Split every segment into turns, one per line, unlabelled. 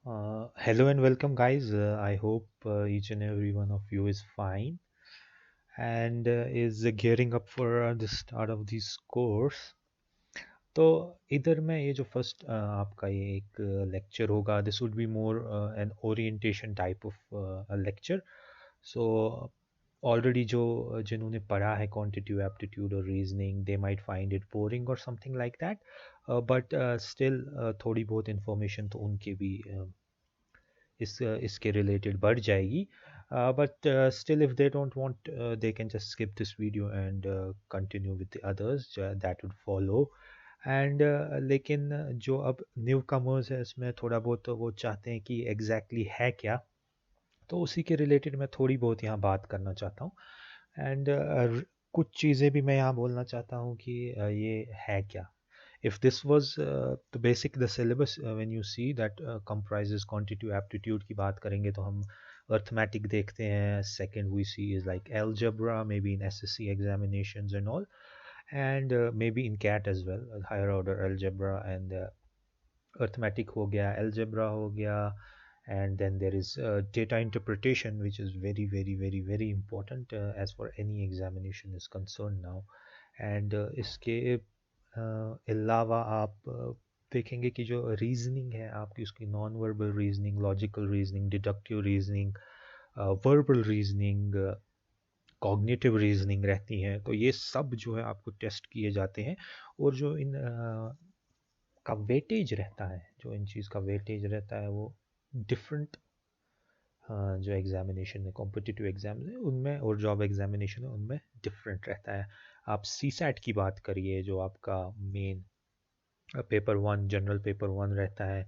Hello and welcome, guys. I hope each and every one of you is fine and is gearing up for the start of this course. तो इधर मैं ये जो first आपका ये एक lecture होगा, this would be more an orientation type of lecture. So already जो जिन्होंने पढ़ा है क्वांटिटेटिव एप्टीट्यूड और reasoning, they might find it boring और something like that, but still थोड़ी बहुत इंफॉर्मेशन तो उनके भी इसके रिलेटेड बढ़ जाएगी. But still, if they don't want, they can just skip this video and continue with the others that would follow. And लेकिन जो अब न्यू कमर्स है इसमें थोड़ा बहुत तो वो चाहते हैं कि एग्जैक्टली है क्या, तो उसी के रिलेटेड मैं थोड़ी बहुत यहाँ बात करना चाहता हूँ. एंड कुछ चीज़ें भी मैं यहाँ बोलना चाहता हूँ कि ये है क्या. If this was the basic the syllabus, when you see that comprises quantitative aptitude की बात करेंगे तो हम arithmetic देखते हैं. Second we see is like algebra, maybe in SSC examinations and all, and maybe in CAT as well, higher order algebra and arithmetic हो गया, algebra हो गया, and then there is data interpretation, which is very very very very important as for any examination is concerned now. And इसके अलावा आप देखेंगे कि जो रीजनिंग है आपकी, उसकी non verbal reasoning, logical reasoning, deductive reasoning, verbal reasoning, cognitive reasoning रहती हैं. तो ये सब जो है आपको टेस्ट किए जाते हैं. और जो इन का वेटेज रहता है, जो इन चीज़ का वेटेज रहता है वो डिफरेंट जो एग्जामिनेशन है, कॉम्पिटिटिव एग्जाम्स है उनमें और जॉब एग्जामिनेशन है उनमें डिफरेंट रहता है. आप सी सैट की बात करिए, जो आपका main paper one, general paper one रहता है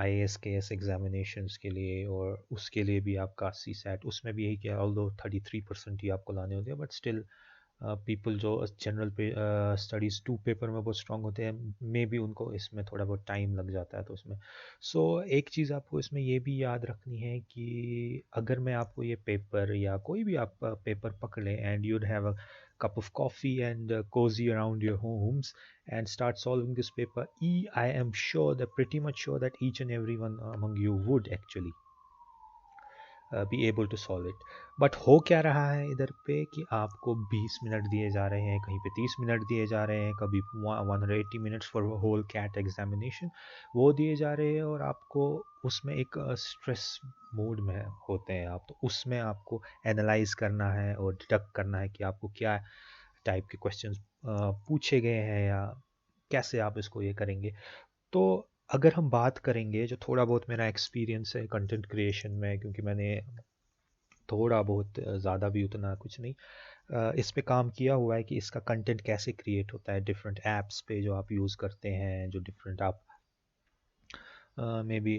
IAS KS एग्जामिनेशंस के लिए, और उसके लिए भी आपका सी सैट, उसमें भी यही किया, ऑल्दो 33% ही आपको लाने होते हैं, बट स्टिल पीपल जो जनरल पे स्टडीज़ टू पेपर में बहुत स्ट्रांग होते हैं, मे भी उनको इसमें थोड़ा बहुत टाइम लग जाता है. तो उसमें एक चीज़ आपको इसमें ये भी याद रखनी है कि अगर मैं आपको ये पेपर या कोई भी आप पेपर पकड़ लें and you'd have a cup of coffee and cozy around your homes and start solving this paper, I am sure that pretty much sure that each and every one among you would actually be able to solve it. But हो क्या रहा है इधर पे कि आपको 20 minute दिए जा रहे हैं, कहीं पे 30 मिनट दिए जा रहे हैं, कभी 180 minutes for whole CAT examination वो दिए जा रहे हैं, और आपको उसमें एक स्ट्रेस मोड में होते हैं आप. तो उसमें आपको एनालाइज करना है और डिडक्ट करना है कि आपको क्या टाइप के क्वेश्चंस पूछे गए हैं या कैसे आप इसको ये करेंगे. तो अगर हम बात करेंगे, जो थोड़ा बहुत मेरा एक्सपीरियंस है कंटेंट क्रिएशन में, क्योंकि मैंने थोड़ा बहुत, ज़्यादा भी उतना कुछ नहीं, इस पे काम किया हुआ है कि इसका कंटेंट कैसे क्रिएट होता है डिफरेंट ऐप्स पे जो आप यूज़ करते हैं, जो डिफरेंट आप मे बी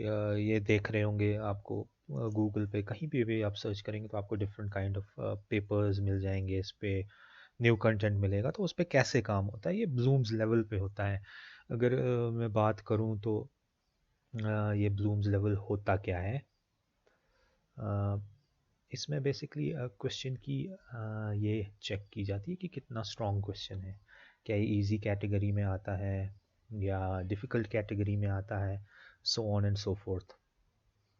ये देख रहे होंगे. आपको गूगल पे कहीं भी आप सर्च करेंगे तो आपको डिफरेंट काइंड ऑफ पेपर्स मिल जाएंगे, इस पे न्यू कंटेंट मिलेगा. तो उस पे कैसे काम होता है, ये ब्लूम्स लेवल पे होता है. अगर मैं बात करूँ तो ये ब्लूम्स लेवल होता क्या है. इसमें बेसिकली क्वेश्चन की ये चेक की जाती है कि कितना स्ट्रॉन्ग क्वेश्चन है, क्या ये इजी कैटेगरी में आता है या डिफ़िकल्ट कैटेगरी में आता है, so on and so forth.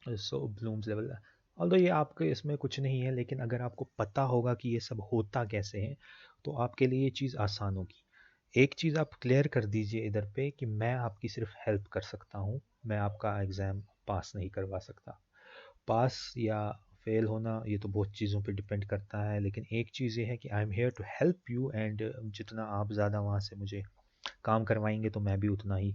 So Bloom's level, although ये आपके इसमें कुछ नहीं है, लेकिन अगर आपको पता होगा कि ये सब होता कैसे है तो आपके लिए ये चीज़ आसान होगी. एक चीज़ आप क्लियर कर दीजिए इधर पे कि मैं आपकी सिर्फ हेल्प कर सकता हूँ, मैं आपका एग्ज़ाम पास नहीं करवा सकता. पास या फेल होना ये तो बहुत चीज़ों पे डिपेंड करता है, लेकिन एक चीज़ ये है कि I am here to help you, and जितना आप ज़्यादा वहाँ से मुझे काम करवाएंगे तो मैं भी उतना ही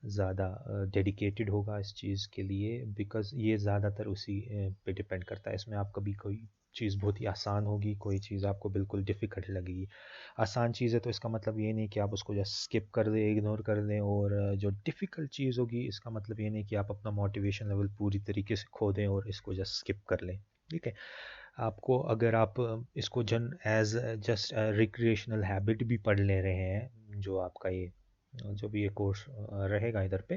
ज़्यादा डेडिकेटेड होगा इस चीज़ के लिए, बिकॉज़ ये ज़्यादातर उसी पे डिपेंड करता है. इसमें आप कभी कोई चीज़ बहुत ही आसान होगी, कोई चीज़ आपको बिल्कुल डिफ़िकल्ट लगेगी. आसान चीज़ है तो इसका मतलब ये नहीं कि आप उसको जस्ट स्किप कर दें, इग्नोर कर दें, और जो डिफ़िकल्ट चीज़ होगी इसका मतलब ये नहीं कि आप अपना मोटिवेशन लेवल पूरी तरीके से खो दें और इसको जस्ट स्किप कर लें. ठीक है. आपको अगर आप इसको एज जस्ट रिक्रिएशनल हैबिट भी पढ़ ले रहे हैं, जो आपका ये जो भी ये कोर्स रहेगा इधर पे,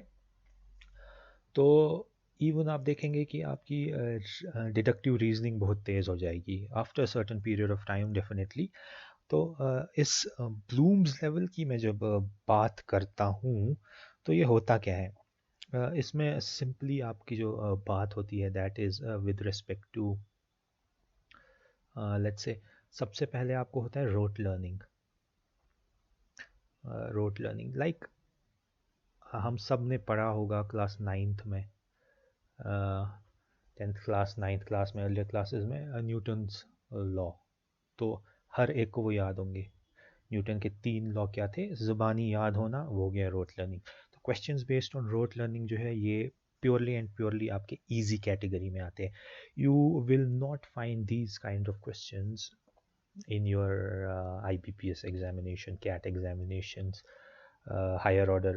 तो इवन आप देखेंगे कि आपकी डिडक्टिव रीजनिंग बहुत तेज़ हो जाएगी after certain period of time definitely. तो इस ब्लूम्स लेवल की मैं जब बात करता हूँ तो ये होता क्या है. इसमें सिंपली आपकी जो बात होती है that is with respect to let's say सबसे पहले आपको होता है rote learning. Rote learning like हम सब ने पढ़ा होगा क्लास नाइन्थ में, टेंथ क्लास नाइन्थ क्लास में, अर्लियर क्लासेस में न्यूटन्स लॉ, तो हर एक को वो याद होंगे। न्यूटन के 3 लॉ क्या थे? ज़ुबानी याद होना, वो हो गया रोट लर्निंग। तो questions based on rote learning जो है ये प्योरली एंड प्योरली आपके इजी कैटेगरी में आते हैं। You will not find these kind of questions in your IBPS examination, CAT examinations, higher order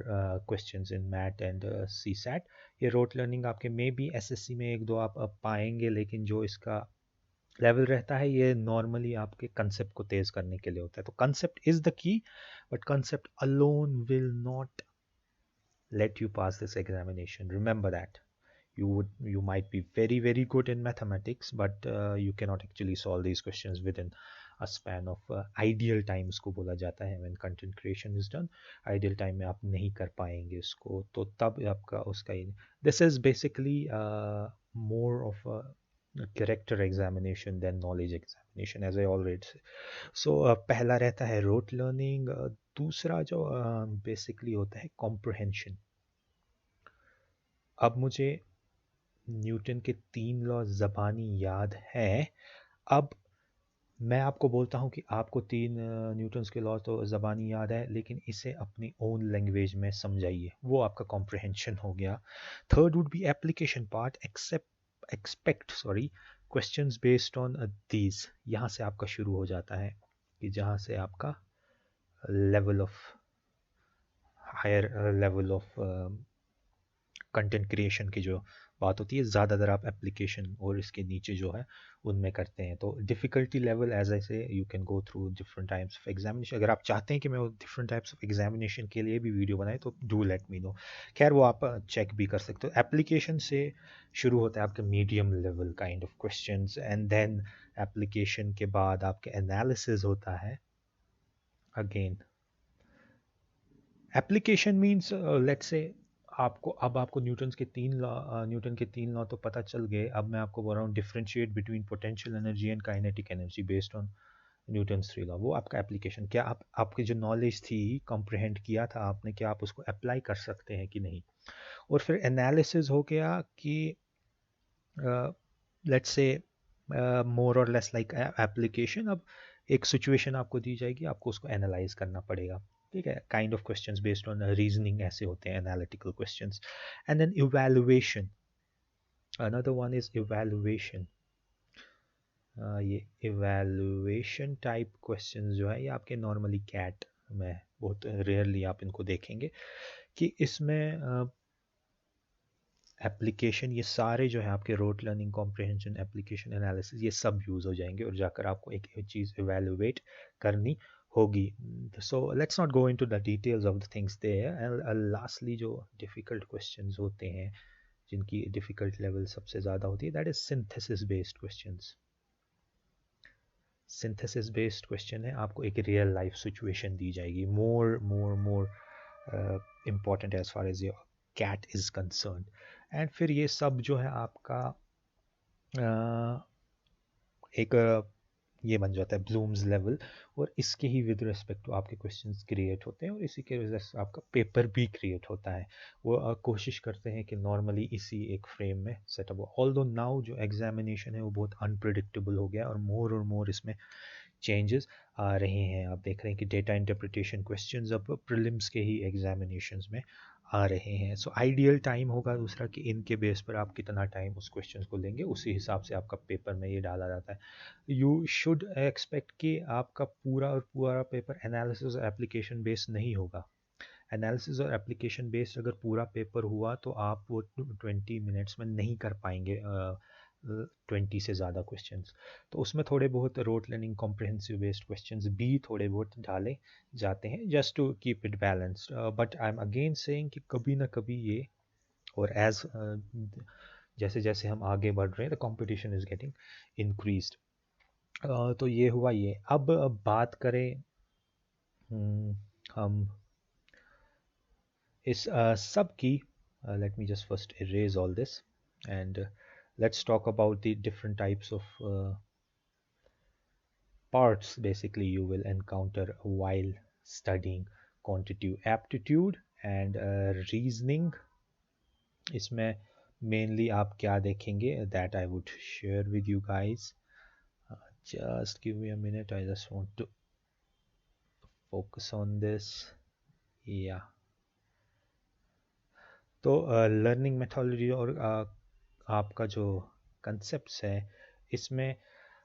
questions in MAT and CSAT। ये rote learning आपके may be SSC में एक दो आप पाएंगे, लेकिन जो इसका लेवल रहता है ये नॉर्मली आपके कंसेप्ट को तेज करने के लिए होता है। तो concept is the key, but concept alone will not let you pass this examination. Remember that. You might be very good in mathematics, but you cannot actually solve these questions within a span of ideal time उसको बोला जाता है when content creation is done। ideal time में आप नहीं कर पाएंगे उसको, तो तब आपका उसका this is basically more of a character examination than knowledge examination as I already said। so पहला रहता है rote learning, दूसरा जो basically होता है comprehension। अब मुझे न्यूटन के 3 लॉ ज़बानी याद हैं। अब मैं आपको बोलता हूँ कि आपको 3 न्यूटन्स के लॉ तो ज़बानी याद है, लेकिन इसे अपनी ओन लैंग्वेज में समझाइए, वो आपका कॉम्प्रहेंशन हो गया। Third would be application part, expect questions based on these. यहाँ से आपका शुरू हो जाता है कि जहाँ से आपका level of higher level of content creation की जो बात होती है, ज़्यादातर आप एप्लीकेशन और इसके नीचे जो है उनमें करते हैं। तो डिफ़िकल्टी लेवल एज आई से you can go through different types of examination. अगर आप चाहते हैं कि मैं डिफरेंट टाइप्स ऑफ एग्जामिनेशन के लिए भी वीडियो बनाए तो डू लेट मी नो। खैर वो आप चेक भी कर सकते हो। एप्लीकेशन से शुरू होता है आपके medium level kind of question, and then application के बाद आपके एनालिसिस होता है। Again application means let's say आपको न्यूटन के 3 लॉ तो पता चल गए। अब मैं आपको बोल रहा हूँ differentiate between potential energy and kinetic energy based on Newton's 3 law. वो आपका एप्लीकेशन, क्या आपकी जो नॉलेज थी, कॉम्प्रिहेंड किया था आपने, क्या आप उसको अप्लाई कर सकते हैं कि नहीं। और फिर एनालिसिस हो गया कि लेट्स से मोर और लेस लाइक एप्लीकेशन। अब एक सिचुएशन आपको दी जाएगी, आपको उसको एनालाइज करना पड़ेगा, ठीक है। Kind of questions based on reasoning ऐसे होते हैं, analytical questions. And then evaluation, another one is evaluation. ये इवैल्यूएशन टाइप क्वेश्चंस जो है ये आपके नॉर्मली कैट में बहुत रेयरली आप इनको देखेंगे कि इसमें एप्लीकेशन, ये सारे जो है आपके rote learning, comprehension, application, analysis, ये सब यूज़ हो जाएंगे और जाकर आपको एक चीज़ इवैल्यूएट करनी होगी। So let's not go into the details of the things there. And lastly जो डिफ़िकल्ट क्वेश्चंस होते हैं, जिनकी डिफ़िकल्ट लेवल सबसे ज़्यादा होती है, that is synthesis based questions. Synthesis based question है, आपको एक रियल लाइफ सिचुएशन दी जाएगी, more important as far as your CAT is concern. And फिर ये सब जो है आपका एक ये बन जाता है ब्लूम्स लेवल, और इसके ही विद रिस्पेक्ट टू आपके क्वेश्चंस क्रिएट होते हैं और इसी के वजह से आपका पेपर भी क्रिएट होता है। वो कोशिश करते हैं कि नॉर्मली इसी एक फ्रेम में सेटअप हो। ऑल्दो नाउ जो एग्जामिनेशन है वो बहुत अनप्रिडिक्टेबल हो गया और मोर इसमें चेंजेस आ रहे हैं। आप देख रहे हैं कि डेटा इंटरप्रिटेशन क्वेश्चंस अब प्रीलिम्स के ही एग्जामिनेशंस में आ रहे हैं। सो आइडियल टाइम होगा दूसरा कि इनके बेस पर आप कितना टाइम उस क्वेश्चन को लेंगे, उसी हिसाब से आपका पेपर में ये डाला जाता है। यू शुड एक्सपेक्ट कि आपका पूरा पेपर एनालिसिस और एप्लीकेशन बेस्ड नहीं होगा। एनालिसिस और एप्लीकेशन बेस्ड अगर पूरा पेपर हुआ तो आप वो 20 मिनट्स में नहीं कर पाएंगे 20 से ज़्यादा क्वेश्चंस। तो उसमें थोड़े बहुत rote learning, comprehensive based questions भी थोड़े बहुत डाले जाते हैं just to keep it balanced. But I am again saying कि कभी ना कभी ये, और एज जैसे जैसे हम आगे बढ़ रहे हैं the competition is getting increased. तो ये हुआ ये। अब बात करें हम इस सब की let me just first erase all this, and let's talk about the different types of parts basically you will encounter while studying quantitative aptitude and reasoning. इसमें mainly आप क्या देखेंगे that I would share with you guys. Just give me a minute, I just want to focus on this. Yeah. तो learning methodology और आपका जो concepts है इसमें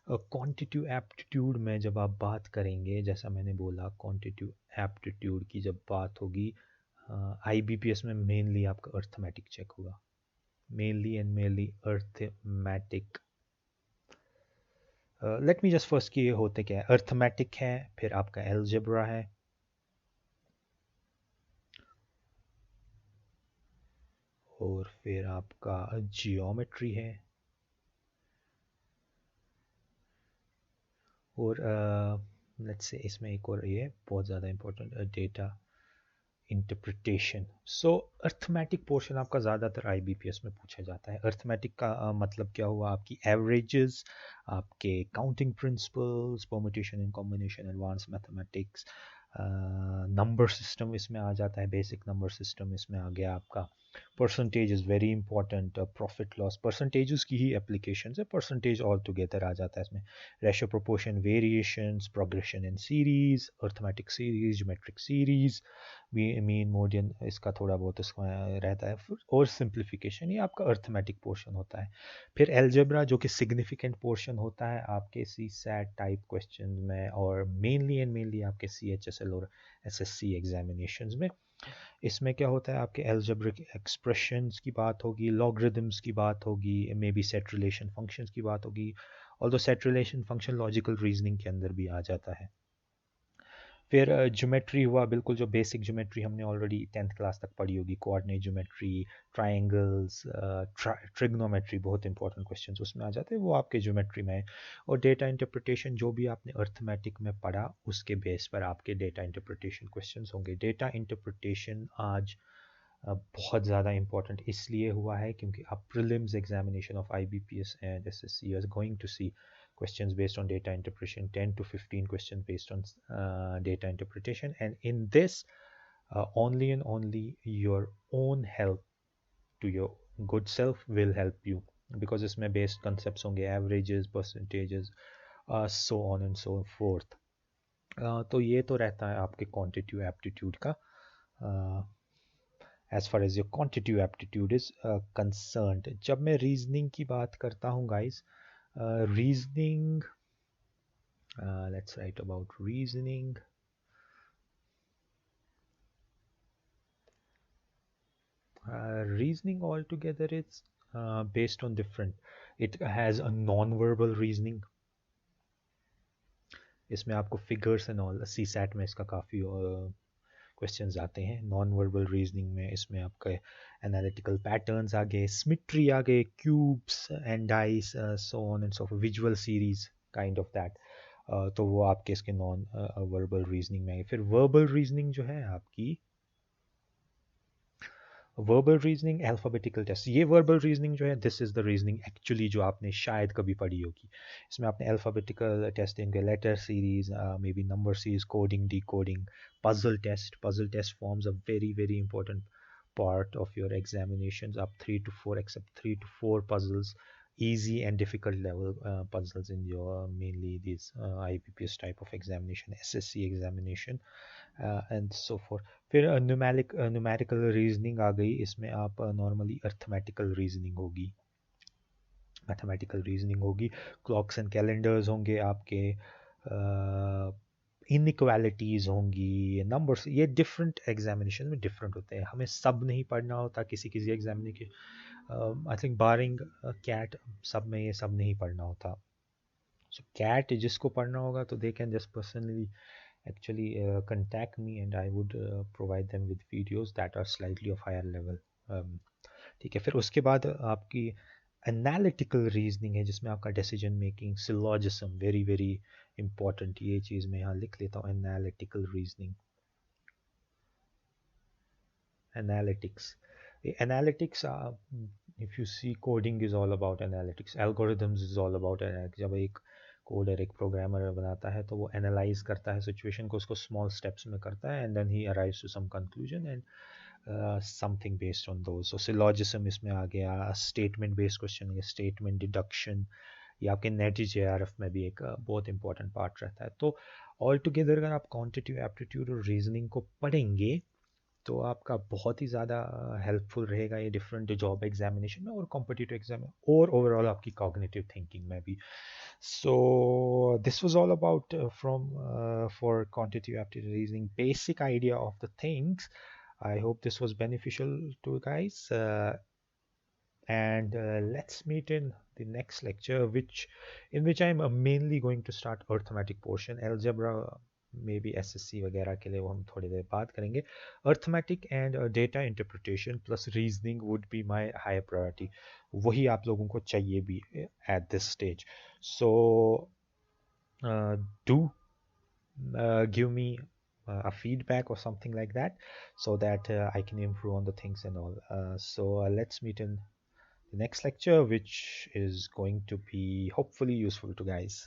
क्वांटिटिव एप्टीट्यूड में जब आप बात करेंगे, जैसा मैंने बोला क्वांटिटिव एप्टीट्यूड की जब बात होगी आईबीपीएस में मेनली आपका अर्थमेटिक चेक होगा, mainly and mainly arithmetic. Let me just first कि ये होते क्या है। अर्थमेटिक है, फिर आपका एल्जेब्रा है, और फिर आपका जियोमेट्री है, और लेट्स से इसमें एक और ये बहुत ज़्यादा इंपॉर्टेंट डेटा इंटरप्रिटेशन। सो अर्थमेटिक पोर्शन आपका ज़्यादातर आईबीपीएस में पूछा जाता है। अर्थमेटिक का मतलब क्या हुआ, आपकी एवरेजेस, आपके counting principles, permutation and combination, advance mathematics, number system इसमें आ जाता है, बेसिक नंबर सिस्टम इसमें आ गया आपका। Percentage is very important, profit loss percentage की ही एप्लीकेशन है, परसेंटेज ऑल टुगेदर आ जाता है इसमें। Ratio proportion variations, progression in series, arithmetic series, geometric series, mean median इसका थोड़ा बहुत इसका रहता है, और सिंप्लीफिकेशन, ये आपका अर्थमेटिक पोर्शन होता है। फिर एल्जेब्रा जो कि सिग्निफिकेंट पोर्शन होता है आपके सी सैट टाइप क्वेश्चन में, और मेनली एंड मेनली आपके सी एच एस एल और एस एस सी एग्जामिनेशन में। इसमें क्या होता है, आपके एल्जेब्रिक एक्सप्रेशंस की बात होगी, लॉगरिदम्स की बात होगी, may be set relation functions की बात होगी, although set relation function logical reasoning के अंदर भी आ जाता है। फिर ज्योमेट्री हुआ, बिल्कुल जो बेसिक ज्योमेट्री हमने ऑलरेडी 10th क्लास तक पढ़ी होगी, कोऑर्डिनेट ज्योमेट्री, ट्रायंगल्स, ट्रिग्नोमेट्री, बहुत इंपॉर्टेंट क्वेश्चंस उसमें आ जाते हैं, वो आपके ज्योमेट्री में है। और डेटा इंटरप्रिटेशन जो भी आपने अर्थमेटिक में पढ़ा उसके बेस पर आपके डेटा इंटरप्रिटेशन क्वेश्चंस होंगे। डेटा इंटरप्रिटेशन आज बहुत ज़्यादा इंपॉर्टेंट इसलिए हुआ है क्योंकि आप prelims examination of IBPS and SSC are going to see questions based on data interpretation, 10 to 15 questions based on data interpretation, and in this only and only your own help to your good self will help you, because इसमें based concepts होंगे, averages, percentages, so on and so forth. तो ये तो रहता है आपके quantitative aptitude का, as far as your quantitative aptitude is concerned. जब मैं reasoning की बात करता हूँ guys, reasoning, let's write about reasoning. Reasoning altogether is based on different. It has a non-verbal reasoning. इसमें आपको figures and all, CSAT में इसका काफ़ी क्वेश्चंस आते हैं। नॉन वर्बल रीजनिंग में इसमें आपका एनालिटिकल पैटर्न्स आ गए, सिमेट्री आ गए, cubes and dice, so on and so for, visual series kind of that, तो वो आपके इसके नॉन वर्बल रीजनिंग में आए। फिर वर्बल रीजनिंग जो है आपकी, वर्बल रीजनिंग, अल्फ़ाबेटिकल टेस्ट, ये वर्बल रीजनिंग जो है this is the reasoning actually जो आपने शायद कभी पढ़ी होगी। इसमें आपने alphabetical testing, letter series, maybe number series, coding, decoding, puzzle test forms a very very important part of your examinations, up 3 to 4 puzzles, easy and difficult level puzzles in your mainly these IBPS type of examination, SSC examination, and so four. फिर numerical reasoning आ गई, इसमें आप normally arithmetical reasoning होगी, mathematical reasoning होगी, clocks and calendars होंगे आपके, inequalities होंगी, numbers, ये डिफरेंट एग्जामिनेशन में डिफरेंट होते हैं, हमें सब नहीं पढ़ना होता, किसी किसी examination I think barring CAT सब में ये सब नहीं पढ़ना होता। सो कैट जिसको पढ़ना होगा तो they can just personally actually contact me and I would provide them with videos that are slightly of higher level. ठीक है, फिर उसके बाद आपकी एनालिटिकल रीजनिंग है जिसमें आपका decision making, syllogism, very very important, ये चीज़ मैं यहाँ लिख लेता हूँ, analytical reasoning, analytics. Analytics, if you see, coding is all about analytics, algorithms is all about analytics. जब एक कोडर एक प्रोग्रामर बनाता है तो वो एनालाइज करता है सिचुएशन को, उसको स्मॉल स्टेप्स में करता है, and then he arrives to some conclusion and something based on those. So syllogism इसमें आ गया, statement based question, statement deduction, ये आपके नेट जेआरएफ में भी एक बहुत इंपॉर्टेंट पार्ट रहता है. तो ऑल टुगेदर अगर आप क्वांटिटेटिव एप्टीट्यूड और रीजनिंग को पढ़ेंगे तो आपका बहुत ही ज़्यादा हेल्पफुल रहेगा ये डिफरेंट जॉब एग्जामिनेशन में और कॉम्पिटिटिव एग्जाम में, और ओवरऑल आपकी कॉग्निटिव थिंकिंग में भी. So this was all about from for quantitative aptitude reasoning, basic idea of the things. I hope this was beneficial to you guys. And let's meet in the next lecture, which in which I'm mainly going to start arithmetic portion. Algebra, maybe SSC वगैरह के लिए वो हम थोड़ी देर बाद करेंगे. Arithmetic and data interpretation plus reasoning would be my higher priority. वही आप लोगों को चाहिए भी at this stage. So do give me a feedback or something like that, so that I can improve on the things and all. So let's meet in the next lecture, which is going to be hopefully useful to guys.